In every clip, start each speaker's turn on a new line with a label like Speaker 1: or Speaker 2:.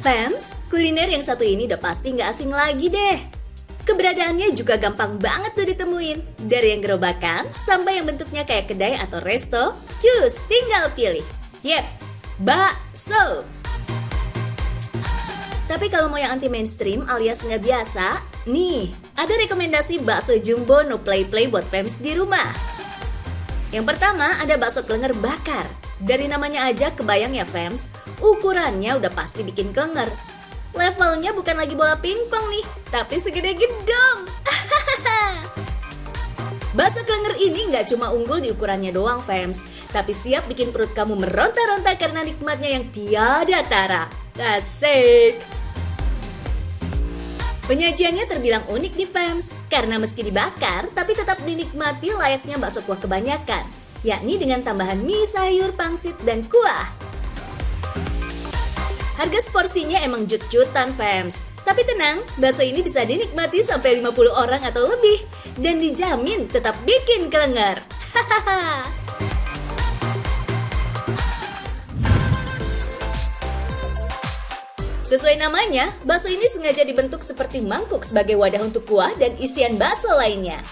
Speaker 1: Fans, kuliner yang satu ini udah pasti nggak asing lagi deh. Keberadaannya juga gampang banget tuh ditemuin. Dari yang gerobakan sampai yang bentuknya kayak kedai atau resto, cus tinggal pilih. Yep, bakso. Tapi kalau mau yang anti mainstream alias nggak biasa, nih ada rekomendasi bakso jumbo no play-play buat fans di rumah. Yang pertama ada bakso klenger bakar. Dari namanya aja kebayang ya fans, ukurannya udah pasti bikin klenger. Levelnya bukan lagi bola pingpong nih, tapi segede gedung. Bakso klenger ini nggak cuma unggul di ukurannya doang fans, tapi siap bikin perut kamu meronta-ronta karena nikmatnya yang tiada tara. Asik! Penyajiannya terbilang unik nih fans, karena meski dibakar, tapi tetap dinikmati layaknya bakso kuah kebanyakan, yakni dengan tambahan mie, sayur, pangsit, dan kuah. Harga seporsinya emang jut-jutan fans, tapi tenang, bakso ini bisa dinikmati sampai 50 orang atau lebih, dan dijamin tetap bikin kelenger. Hahaha. Sesuai namanya, bakso ini sengaja dibentuk seperti mangkuk sebagai wadah untuk kuah dan isian bakso lainnya.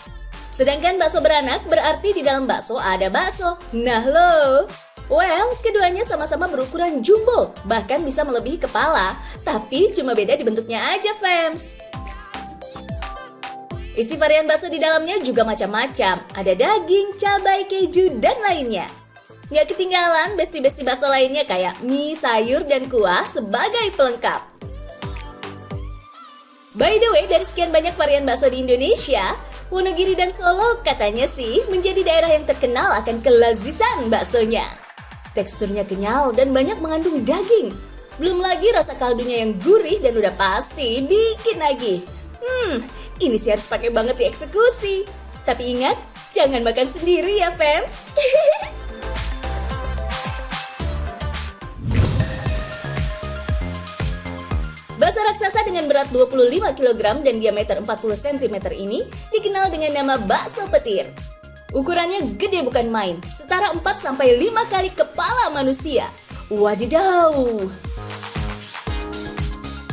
Speaker 1: Sedangkan bakso beranak berarti di dalam bakso ada bakso. Nah lo, well, keduanya sama-sama berukuran jumbo, bahkan bisa melebihi kepala, tapi cuma beda di bentuknya aja fans. Isi varian bakso di dalamnya juga macam-macam, ada daging, cabai, keju, dan lainnya. Nggak ketinggalan besti-besti bakso lainnya kayak mie, sayur, dan kuah sebagai pelengkap. By the way, dari sekian banyak varian bakso di Indonesia, Wonogiri dan Solo katanya sih menjadi daerah yang terkenal akan kelezizan baksonya. Teksturnya kenyal dan banyak mengandung daging. Belum lagi rasa kaldunya yang gurih dan udah pasti bikin nagih. Ini sih harus pakai banget dieksekusi. Tapi ingat, jangan makan sendiri ya fans. Bakso raksasa dengan berat 25 kg dan diameter 40 cm ini dikenal dengan nama bakso petir. Ukurannya gede bukan main, setara 4-5 kali kepala manusia. Wadidaw!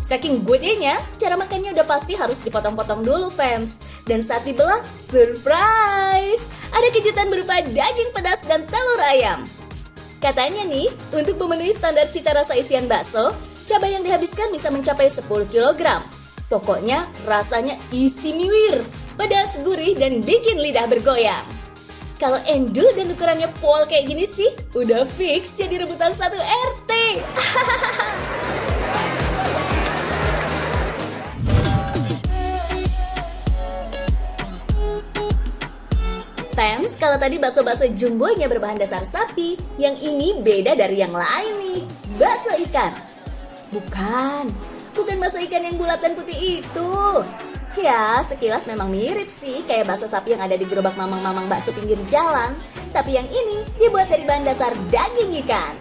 Speaker 1: Saking gedenya, cara makannya udah pasti harus dipotong-potong dulu fans. Dan saat dibelah, surprise! Ada kejutan berupa daging pedas dan telur ayam. Katanya nih, untuk memenuhi standar cita rasa isian bakso, cabai yang dihabiskan bisa mencapai 10 kg. Pokoknya rasanya istimewa, pedas, gurih, dan bikin lidah bergoyang. Kalau endul dan ukurannya pol kayak gini sih, udah fix jadi rebutan satu RT. Fans, kalau tadi bakso-bakso jumbonya berbahan dasar sapi, yang ini beda dari yang lain nih, bakso ikan. Bukan bakso ikan yang bulat dan putih itu. Ya, sekilas memang mirip sih kayak bakso sapi yang ada di gerobak mamang-mamang bakso pinggir jalan. Tapi yang ini dibuat dari bahan dasar daging ikan.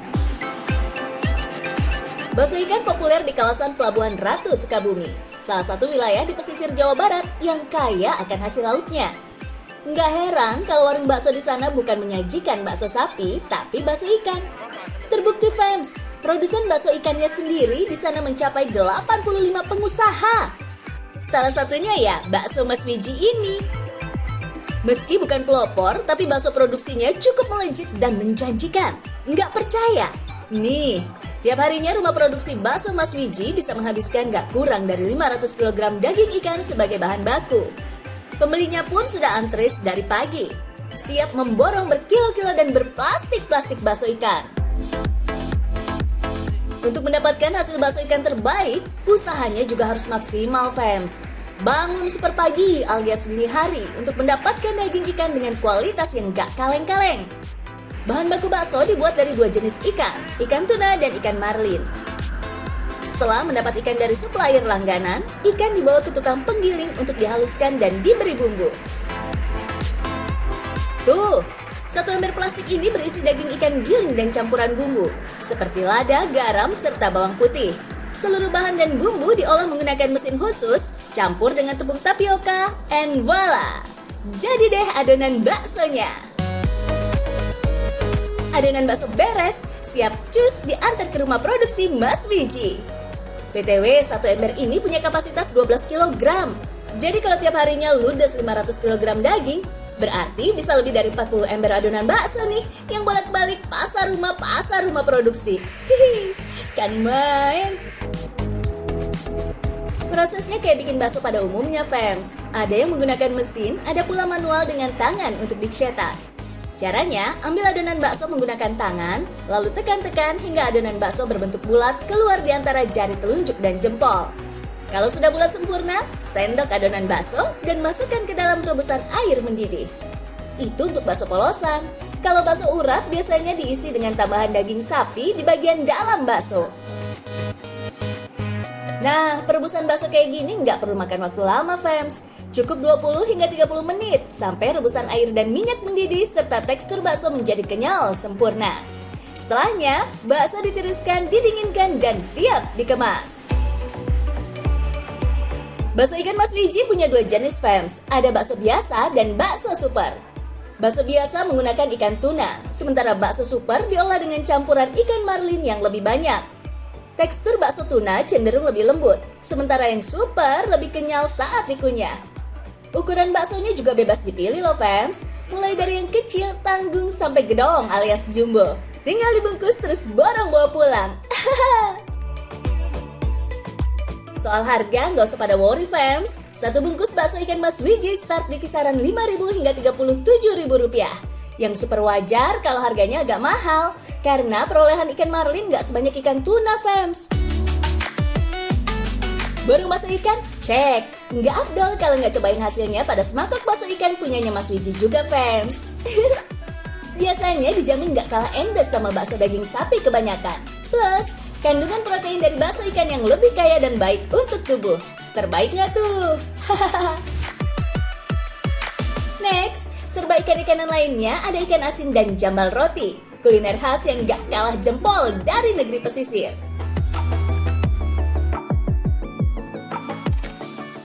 Speaker 1: Bakso ikan populer di kawasan Pelabuhan Ratu, Sukabumi, salah satu wilayah di pesisir Jawa Barat yang kaya akan hasil lautnya. Nggak heran kalau warung bakso di sana bukan menyajikan bakso sapi, tapi bakso ikan. Terbukti fans, produsen bakso ikannya sendiri di sana mencapai 85 pengusaha. Salah satunya ya bakso Mas Wiji ini. Meski bukan pelopor, tapi bakso produksinya cukup melejit dan menjanjikan. Nggak percaya? Nih, tiap harinya rumah produksi bakso Mas Wiji bisa menghabiskan nggak kurang dari 500 kg daging ikan sebagai bahan baku. Pembelinya pun sudah antre dari pagi, siap memborong berkilo-kilo dan berplastik-plastik bakso ikan. Untuk mendapatkan hasil bakso ikan terbaik, usahanya juga harus maksimal fans. Bangun super pagi alias dini hari untuk mendapatkan daging ikan dengan kualitas yang gak kaleng-kaleng. Bahan baku bakso dibuat dari 2 jenis ikan tuna dan ikan marlin. Setelah mendapat ikan dari supplier langganan, ikan dibawa ke tukang penggiling untuk dihaluskan dan diberi bumbu. Tuh, satu ember plastik ini berisi daging ikan giling dan campuran bumbu, seperti lada, garam, serta bawang putih. Seluruh bahan dan bumbu diolah menggunakan mesin khusus, campur dengan tepung tapioka, and voila! Jadi deh adonan baksonya. Adonan bakso beres, siap cus diantar ke rumah produksi Mas Wiji. BTW, satu ember ini punya kapasitas 12 kg. Jadi kalau tiap harinya ludes 500 kg daging, berarti bisa lebih dari 40 ember adonan bakso nih yang bolak-balik pasar rumah produksi. Hihi, kan main. Prosesnya kayak bikin bakso pada umumnya, fans. Ada yang menggunakan mesin, ada pula manual dengan tangan untuk dicetak. Caranya, ambil adonan bakso menggunakan tangan, lalu tekan-tekan hingga adonan bakso berbentuk bulat keluar di antara jari telunjuk dan jempol. Kalau sudah bulat sempurna, sendok adonan bakso dan masukkan ke dalam rebusan air mendidih. Itu untuk bakso polosan. Kalau bakso urat biasanya diisi dengan tambahan daging sapi di bagian dalam bakso. Nah, perebusan bakso kayak gini nggak perlu makan waktu lama, fams. Cukup 20 hingga 30 menit sampai rebusan air dan minyak mendidih serta tekstur bakso menjadi kenyal sempurna. Setelahnya, bakso ditiriskan, didinginkan, dan siap dikemas. Bakso ikan Mas Wiji punya dua jenis, fams. Ada bakso biasa dan bakso super. Bakso biasa menggunakan ikan tuna, sementara bakso super diolah dengan campuran ikan marlin yang lebih banyak. Tekstur bakso tuna cenderung lebih lembut, sementara yang super lebih kenyal saat dikunyah. Ukuran baksonya juga bebas dipilih loh, fams. Mulai dari yang kecil, tanggung, sampai gedong alias jumbo. Tinggal dibungkus terus borong bawa pulang. Soal harga nggak usah pada worry, fams. Satu bungkus bakso ikan Mas Wiji start di kisaran 5.000 hingga 37.000 rupiah. Yang super wajar kalau harganya agak mahal, karena perolehan ikan marlin nggak sebanyak ikan tuna, fams. Baru bakso ikan? Cek. Nggak afdol kalau nggak cobain hasilnya pada semangkok bakso ikan punyanya Mas Wiji juga, fams. Biasanya dijamin nggak kalah endes sama bakso daging sapi kebanyakan. Plus, kandungan protein dari bakso ikan yang lebih kaya dan baik untuk tubuh. Terbaik nggak tuh? Next, serba ikan-ikanan lainnya ada ikan asin dan jambal roti. Kuliner khas yang gak kalah jempol dari negeri pesisir.